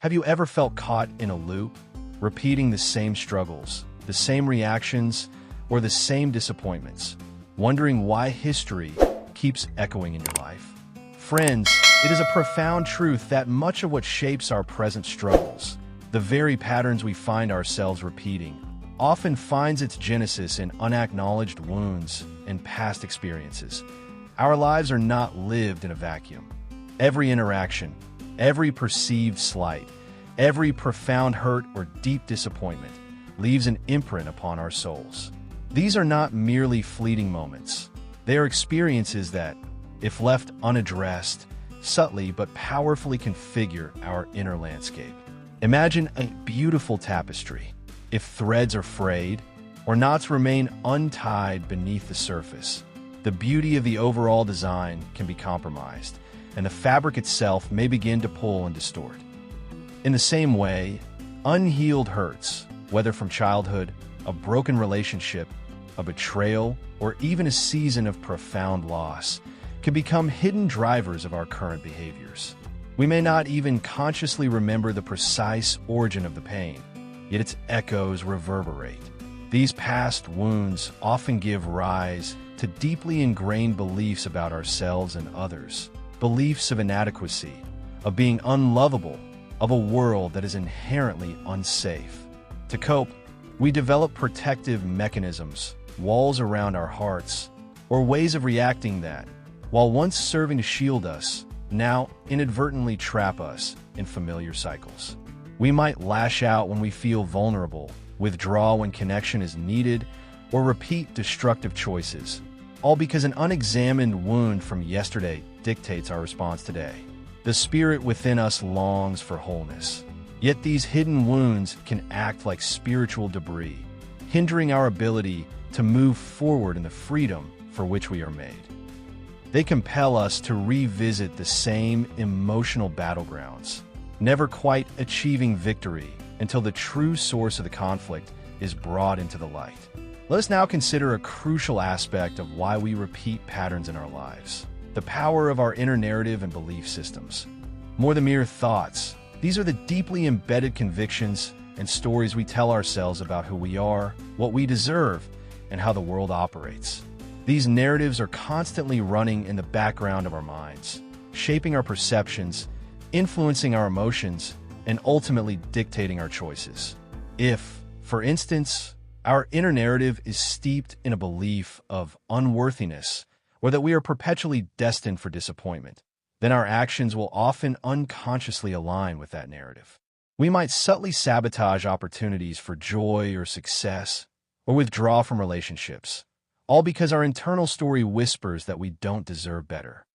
Have you ever felt caught in a loop, repeating the same struggles, the same reactions, or the same disappointments, wondering why history keeps echoing in your life? Friends, it is a profound truth that much of what shapes our present struggles, the very patterns we find ourselves repeating, often finds its genesis in unacknowledged wounds and past experiences. Our lives are not lived in a vacuum. Every interaction, every perceived slight, every profound hurt or deep disappointment leaves an imprint upon our souls. These are not merely fleeting moments. They are experiences that, if left unaddressed, subtly but powerfully configure our inner landscape. Imagine a beautiful tapestry. If threads are frayed or knots remain untied beneath the surface, the beauty of the overall design can be compromised, and the fabric itself may begin to pull and distort. In the same way, unhealed hurts, whether from childhood, a broken relationship, a betrayal, or even a season of profound loss, can become hidden drivers of our current behaviors. We may not even consciously remember the precise origin of the pain, yet its echoes reverberate. These past wounds often give rise to deeply ingrained beliefs about ourselves and others, beliefs of inadequacy, of being unlovable, of a world that is inherently unsafe. To cope, we develop protective mechanisms, walls around our hearts, or ways of reacting that, while once serving to shield us, now inadvertently trap us in familiar cycles. We might lash out when we feel vulnerable, withdraw when connection is needed, or repeat destructive choices, all because an unexamined wound from yesterday dictates our response today. The spirit within us longs for wholeness. Yet these hidden wounds can act like spiritual debris, hindering our ability to move forward in the freedom for which we are made. They compel us to revisit the same emotional battlegrounds, never quite achieving victory until the true source of the conflict is brought into the light. Let us now consider a crucial aspect of why we repeat patterns in our lives: the power of our inner narrative and belief systems. More than mere thoughts, these are the deeply embedded convictions and stories we tell ourselves about who we are, what we deserve, and how the world operates. These narratives are constantly running in the background of our minds, shaping our perceptions, influencing our emotions, and ultimately dictating our choices. If, for instance, our inner narrative is steeped in a belief of unworthiness, or that we are perpetually destined for disappointment, then our actions will often unconsciously align with that narrative. We might subtly sabotage opportunities for joy or success, or withdraw from relationships, all because our internal story whispers that we don't deserve better.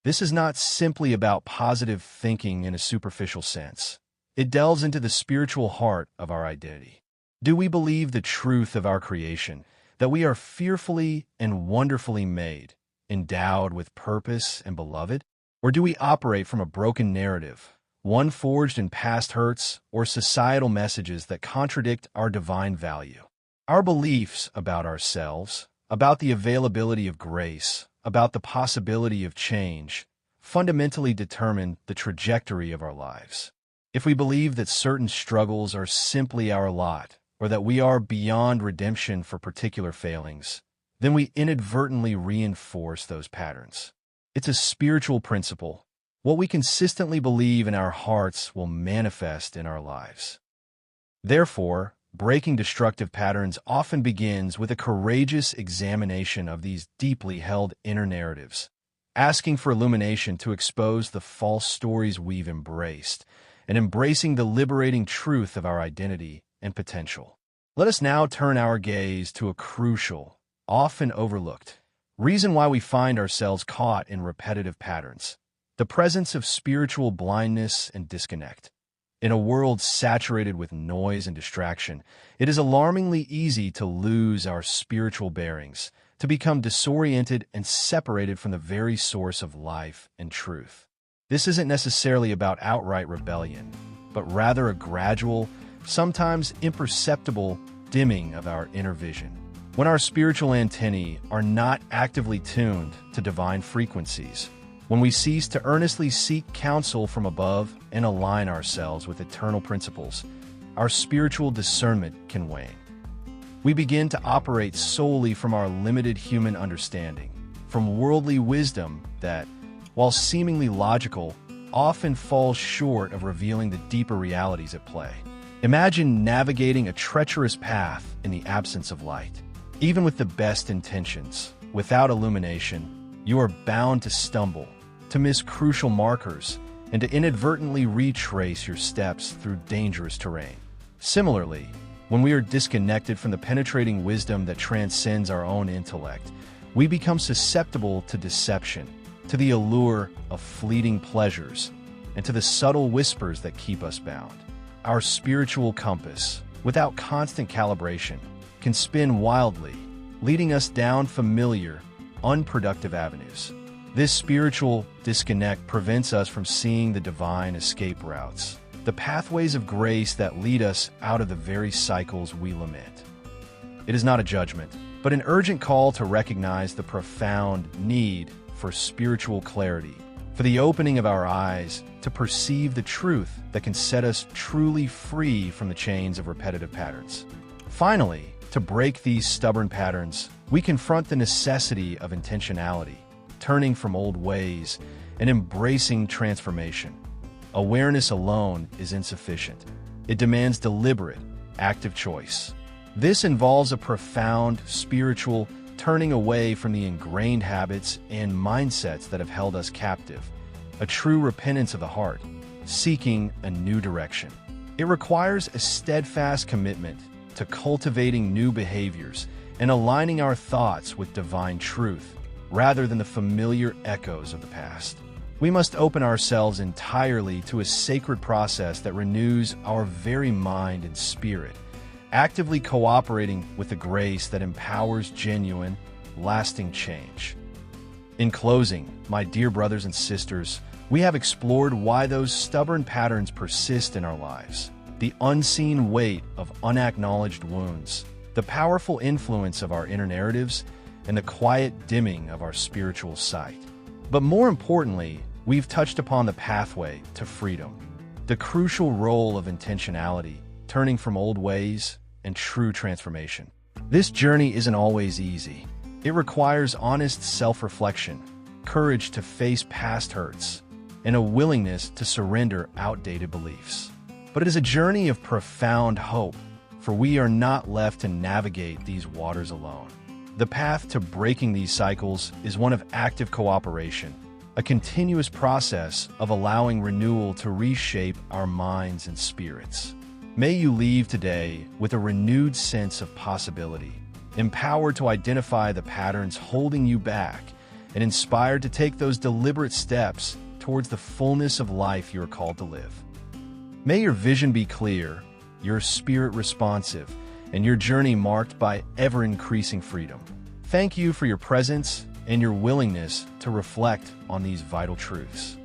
This is not simply about positive thinking in a superficial sense. It delves into the spiritual heart of our identity. Do we believe the truth of our creation, that we are fearfully and wonderfully made, endowed with purpose and beloved? Or do we operate from a broken narrative, one forged in past hurts or societal messages that contradict our divine value? Our beliefs about ourselves, about the availability of grace, about the possibility of change, fundamentally determine the trajectory of our lives. If we believe that certain struggles are simply our lot, or that we are beyond redemption for particular failings, then we inadvertently reinforce those patterns. It's a spiritual principle. What we consistently believe in our hearts will manifest in our lives. Therefore, breaking destructive patterns often begins with a courageous examination of these deeply held inner narratives, asking for illumination to expose the false stories we've embraced, and embracing the liberating truth of our identity and potential. Let us now turn our gaze to a crucial, often overlooked, reason why we find ourselves caught in repetitive patterns: the presence of spiritual blindness and disconnect. In a world saturated with noise and distraction, it is alarmingly easy to lose our spiritual bearings, to become disoriented and separated from the very source of life and truth. This isn't necessarily about outright rebellion, but rather a gradual, sometimes imperceptible dimming of our inner vision. When our spiritual antennae are not actively tuned to divine frequencies, When we cease to earnestly seek counsel from above and align ourselves with eternal principles, our spiritual discernment can wane. We begin to operate solely from our limited human understanding, from worldly wisdom that, while seemingly logical, often falls short of revealing the deeper realities at play. Imagine navigating a treacherous path in the absence of light. Even with the best intentions, without illumination, you are bound to stumble, to miss crucial markers, and to inadvertently retrace your steps through dangerous terrain. Similarly, when we are disconnected from the penetrating wisdom that transcends our own intellect, we become susceptible to deception, to the allure of fleeting pleasures, and to the subtle whispers that keep us bound. Our spiritual compass, without constant calibration, can spin wildly, leading us down familiar, unproductive avenues. This spiritual disconnect prevents us from seeing the divine escape routes, the pathways of grace that lead us out of the very cycles we lament. It is not a judgment, but an urgent call to recognize the profound need for spiritual clarity, for the opening of our eyes to perceive the truth that can set us truly free from the chains of repetitive patterns. Finally, to break these stubborn patterns, we confront the necessity of intentionality, turning from old ways and embracing transformation. Awareness alone is insufficient. It demands deliberate, active choice. This involves a profound spiritual turning away from the ingrained habits and mindsets that have held us captive, a true repentance of the heart, seeking a new direction. It requires a steadfast commitment to cultivating new behaviors and aligning our thoughts with divine truth, rather than the familiar echoes of the past. We must open ourselves entirely to a sacred process that renews our very mind and spirit, actively cooperating with the grace that empowers genuine, lasting change. In closing, my dear brothers and sisters, we have explored why those stubborn patterns persist in our lives, the unseen weight of unacknowledged wounds, the powerful influence of our inner narratives, and the quiet dimming of our spiritual sight. But more importantly, we've touched upon the pathway to freedom, the crucial role of intentionality, turning from old ways, and true transformation. This journey isn't always easy. It requires honest self-reflection, courage to face past hurts, and a willingness to surrender outdated beliefs. But it is a journey of profound hope, for we are not left to navigate these waters alone. The path to breaking these cycles is one of active cooperation, a continuous process of allowing renewal to reshape our minds and spirits. May you leave today with a renewed sense of possibility, empowered to identify the patterns holding you back, and inspired to take those deliberate steps towards the fullness of life you are called to live. May your vision be clear, your spirit responsive, and your journey marked by ever-increasing freedom. Thank you for your presence and your willingness to reflect on these vital truths.